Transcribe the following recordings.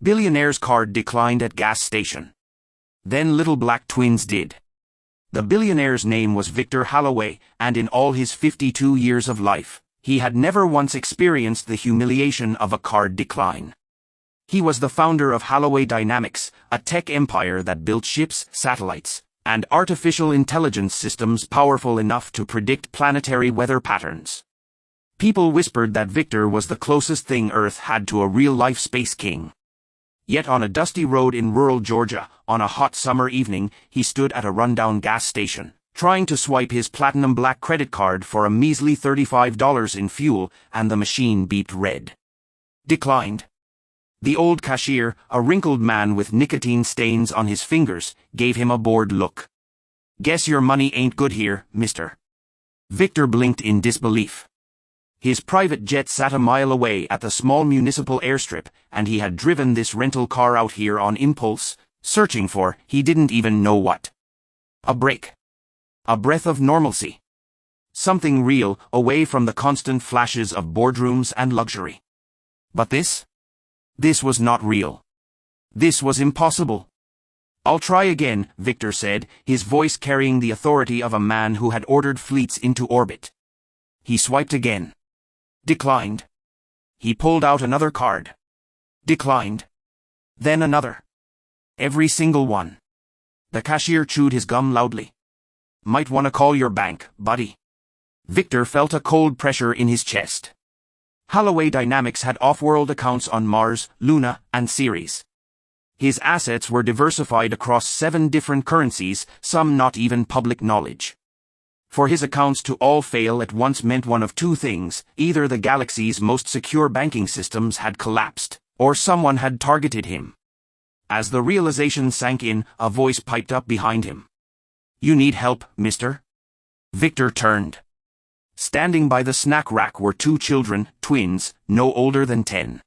Billionaire's card declined at gas station. Then little black twins did. The billionaire's name was Victor Holloway, and in all his 52 years of life, he had never once experienced the humiliation of a card decline. He was the founder of Holloway Dynamics, a tech empire that built ships, satellites, and artificial intelligence systems powerful enough to predict planetary weather patterns. People whispered that Victor was the closest thing Earth had to a real-life space king. Yet on a dusty road in rural Georgia, on a hot summer evening, he stood at a rundown gas station, trying to swipe his platinum black credit card for a measly $35 in fuel, and the machine beeped red. Declined. The old cashier, a wrinkled man with nicotine stains on his fingers, gave him a bored look. "Guess your money ain't good here, mister." Victor blinked in disbelief. His private jet sat a mile away at the small municipal airstrip, and he had driven this rental car out here on impulse, searching for, he didn't even know what. A break. A breath of normalcy. Something real, away from the constant flashes of boardrooms and luxury. But this? This was not real. This was impossible. "I'll try again," Victor said, his voice carrying the authority of a man who had ordered fleets into orbit. He swiped again. Declined. He pulled out another card. Declined. Then another. Every single one. The cashier chewed his gum loudly. "Might want to call your bank, buddy." Victor felt a cold pressure in his chest. Holloway Dynamics had off-world accounts on Mars, Luna, and Ceres. His assets were diversified across 7 different currencies, some not even public knowledge. For his accounts to all fail at once meant one of two things: either the galaxy's most secure banking systems had collapsed, or someone had targeted him. As the realization sank in, a voice piped up behind him. "You need help, mister?" Victor turned. Standing by the snack rack were 2 children, twins, no older than 10.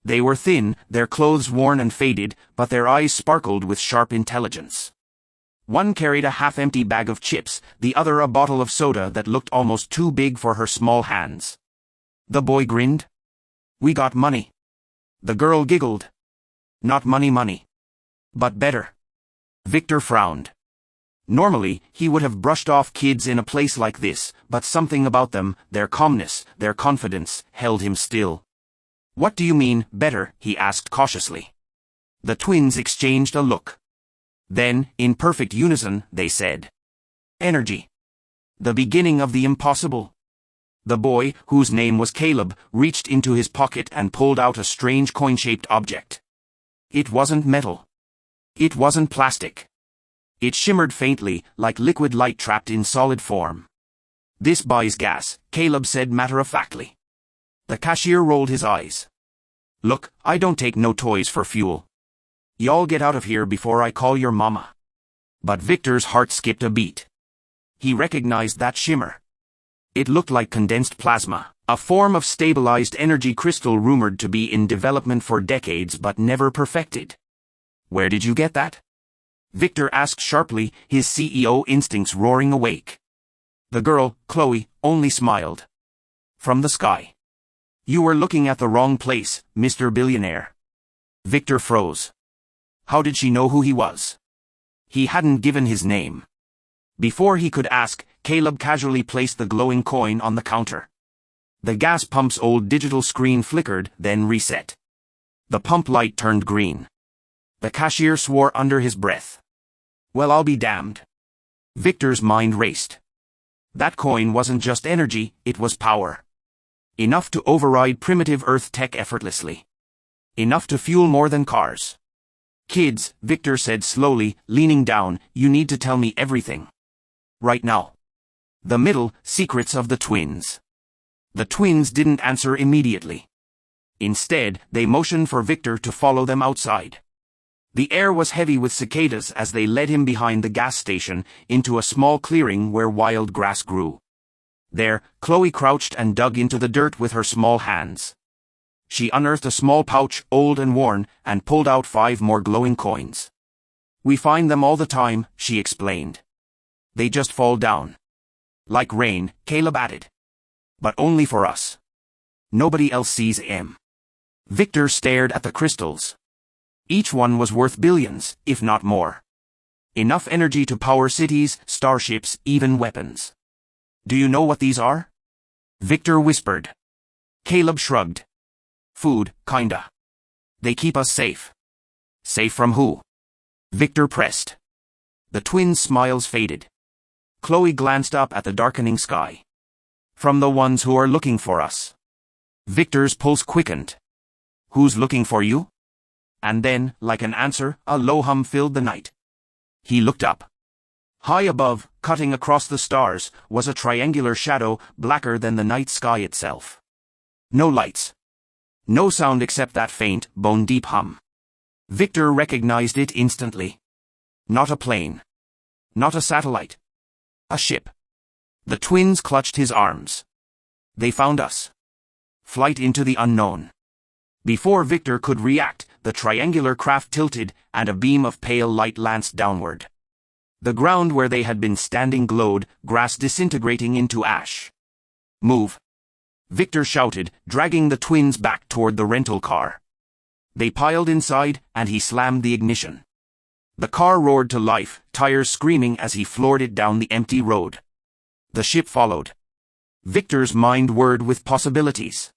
They were thin, their clothes worn and faded, but their eyes sparkled with sharp intelligence. One carried a half-empty bag of chips, the other a bottle of soda that looked almost too big for her small hands. The boy grinned. "We got money." The girl giggled. "Not money. But better." Victor frowned. Normally, he would have brushed off kids in a place like this, but something about them, their calmness, their confidence, held him still. "What do you mean, better?" he asked cautiously. The twins exchanged a look. Then, in perfect unison, they said, "Energy. The beginning of the impossible." The boy, whose name was Caleb, reached into his pocket and pulled out a strange coin-shaped object. It wasn't metal. It wasn't plastic. It shimmered faintly, like liquid light trapped in solid form. "This buys gas," Caleb said matter-of-factly. The cashier rolled his eyes. "Look, I don't take no toys for fuel. Y'all get out of here before I call your mama." But Victor's heart skipped a beat. He recognized that shimmer. It looked like condensed plasma, a form of stabilized energy crystal rumored to be in development for decades but never perfected. "Where did you get that?" Victor asked sharply, his CEO instincts roaring awake. The girl, Chloe, only smiled. "From the sky." "You were looking at the wrong place, Mr. Billionaire." Victor froze. How did she know who he was? He hadn't given his name. Before he could ask, Caleb casually placed the glowing coin on the counter. The gas pump's old digital screen flickered, then reset. The pump light turned green. The cashier swore under his breath. "Well, I'll be damned." Victor's mind raced. That coin wasn't just energy, it was power. Enough to override primitive Earth tech effortlessly. Enough to fuel more than cars. "Kids," Victor said slowly, leaning down, "you need to tell me everything. Right now." The middle, secrets of the twins. The twins didn't answer immediately. Instead, they motioned for Victor to follow them outside. The air was heavy with cicadas as they led him behind the gas station, into a small clearing where wild grass grew. There, Chloe crouched and dug into the dirt with her small hands. She unearthed a small pouch, old and worn, and pulled out 5 more glowing coins. "We find them all the time," she explained. "They just fall down. Like rain," Caleb added. "But only for us. Nobody else sees 'em." Victor stared at the crystals. Each one was worth billions, if not more. Enough energy to power cities, starships, even weapons. Do you know what these are? Victor whispered. Caleb shrugged. Food, kinda. They keep us safe. Safe from who? Victor pressed. The twins' smiles faded. Chloe glanced up at the darkening sky. From the ones who are looking for us. Victor's pulse quickened. Who's looking for you? And then, like an answer, a low hum filled the night. He looked up. High above, cutting across the stars, was a triangular shadow, blacker than the night sky itself. No lights. No sound except that faint, bone-deep hum. Victor recognized it instantly. Not a plane. Not a satellite. A ship. The twins clutched his arms. They found us. Flight into the unknown. Before Victor could react, the triangular craft tilted, and a beam of pale light lanced downward. The ground where they had been standing glowed, grass disintegrating into ash. Move! Victor shouted, dragging the twins back toward the rental car. They piled inside, and he slammed the ignition. The car roared to life, tires screaming as he floored it down the empty road. The ship followed. Victor's mind whirred with possibilities.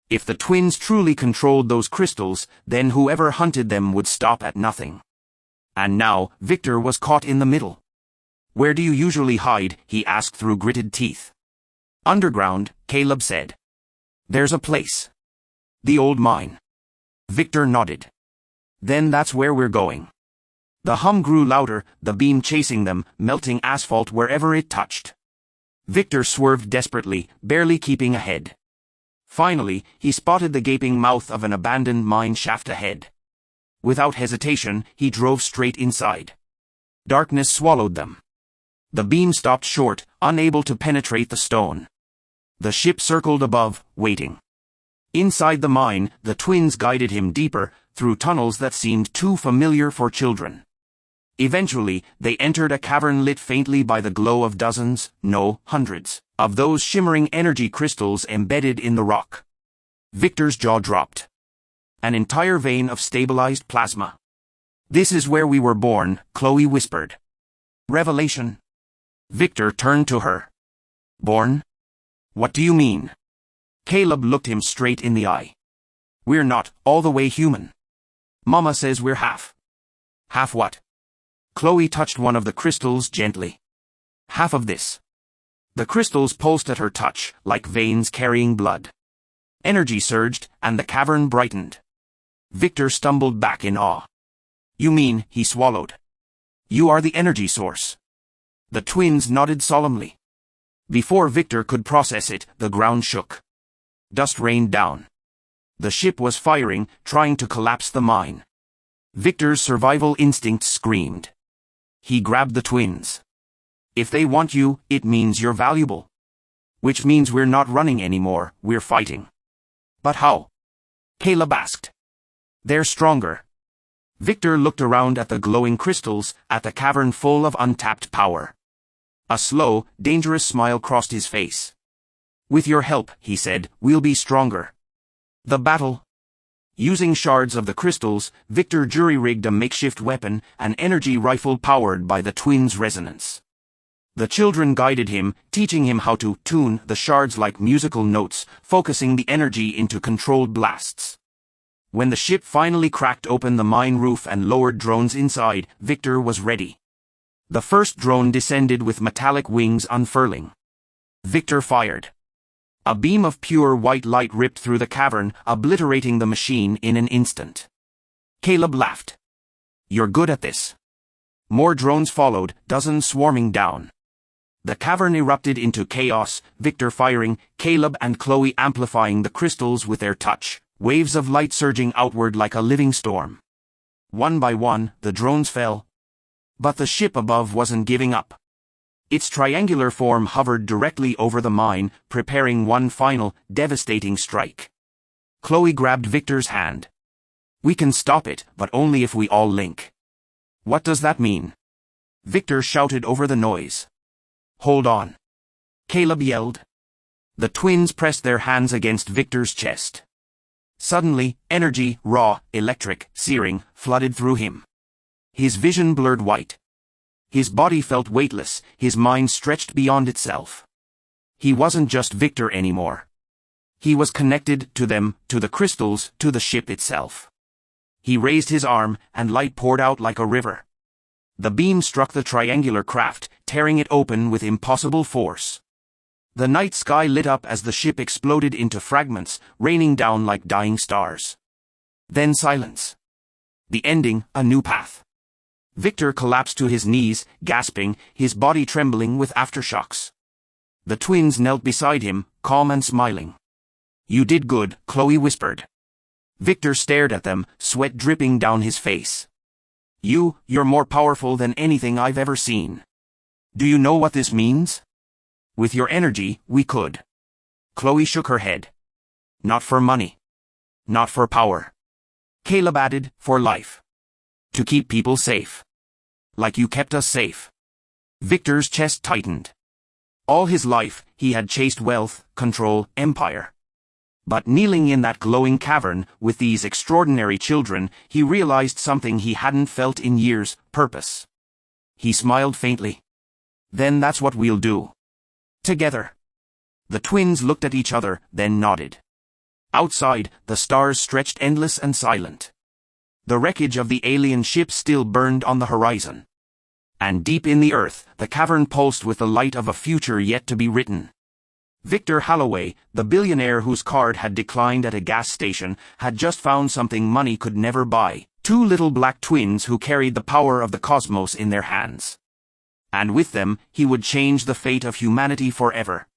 If the twins truly controlled those crystals, then whoever hunted them would stop at nothing. And now, Victor was caught in the middle. Where do you usually hide? He asked through gritted teeth. Underground, Caleb said. There's a place. The old mine. Victor nodded. Then that's where we're going. The hum grew louder, the beam chasing them, melting asphalt wherever it touched. Victor swerved desperately, barely keeping ahead. Finally, he spotted the gaping mouth of an abandoned mine shaft ahead. Without hesitation, he drove straight inside. Darkness swallowed them. The beam stopped short, unable to penetrate the stone. The ship circled above, waiting. Inside the mine, the twins guided him deeper, through tunnels that seemed too familiar for children. Eventually, they entered a cavern lit faintly by the glow of dozens, no, hundreds, of those shimmering energy crystals embedded in the rock. Victor's jaw dropped. An entire vein of stabilized plasma. This is where we were born, Chloe whispered. Revelation. Victor turned to her. Born? What do you mean? Caleb looked him straight in the eye. We're not all the way human. Mama says we're half. Half what? Chloe touched one of the crystals gently. Half of this. The crystals pulsed at her touch, like veins carrying blood. Energy surged, and the cavern brightened. Victor stumbled back in awe. You mean, he swallowed. You are the energy source. The twins nodded solemnly. Before Victor could process it, the ground shook. Dust rained down. The ship was firing, trying to collapse the mine. Victor's survival instinct screamed. He grabbed the twins. If they want you, it means you're valuable. Which means we're not running anymore, we're fighting. But how? Caleb asked. They're stronger. Victor looked around at the glowing crystals, at the cavern full of untapped power. A slow, dangerous smile crossed his face. With your help, he said, we'll be stronger. The battle. Using shards of the crystals, Victor jury-rigged a makeshift weapon, an energy rifle powered by the twins' resonance. The children guided him, teaching him how to tune the shards like musical notes, focusing the energy into controlled blasts. When the ship finally cracked open the mine roof and lowered drones inside, Victor was ready. The first drone descended with metallic wings unfurling. Victor fired. A beam of pure white light ripped through the cavern, obliterating the machine in an instant. Caleb laughed. You're good at this. More drones followed, dozens swarming down. The cavern erupted into chaos, Victor firing, Caleb and Chloe amplifying the crystals with their touch, waves of light surging outward like a living storm. One by one, the drones fell. But the ship above wasn't giving up. Its triangular form hovered directly over the mine, preparing one final, devastating strike. Chloe grabbed Victor's hand. We can stop it, but only if we all link. What does that mean? Victor shouted over the noise. Hold on. Caleb yelled. The twins pressed their hands against Victor's chest. Suddenly, energy, raw, electric, searing, flooded through him. His vision blurred white. His body felt weightless, his mind stretched beyond itself. He wasn't just Victor anymore. He was connected to them, to the crystals, to the ship itself. He raised his arm, and light poured out like a river. The beam struck the triangular craft, tearing it open with impossible force. The night sky lit up as the ship exploded into fragments, raining down like dying stars. Then silence. The ending, a new path. Victor collapsed to his knees, gasping, his body trembling with aftershocks. The twins knelt beside him, calm and smiling. "You did good," Chloe whispered. Victor stared at them, sweat dripping down his face. You're more powerful than anything I've ever seen. Do you know what this means? With your energy, we could. Chloe shook her head. Not for money. Not for power. Caleb added, for life. To keep people safe. Like you kept us safe. Victor's chest tightened. All his life, he had chased wealth, control, empire. But kneeling in that glowing cavern, with these extraordinary children, he realized something he hadn't felt in years: purpose. He smiled faintly. Then that's what we'll do. Together. The twins looked at each other, then nodded. Outside, the stars stretched endless and silent. The wreckage of the alien ship still burned on the horizon. And deep in the earth, the cavern pulsed with the light of a future yet to be written. Victor Holloway, the billionaire whose card had declined at a gas station, had just found something money could never buy: two little black twins who carried the power of the cosmos in their hands. And with them, he would change the fate of humanity forever.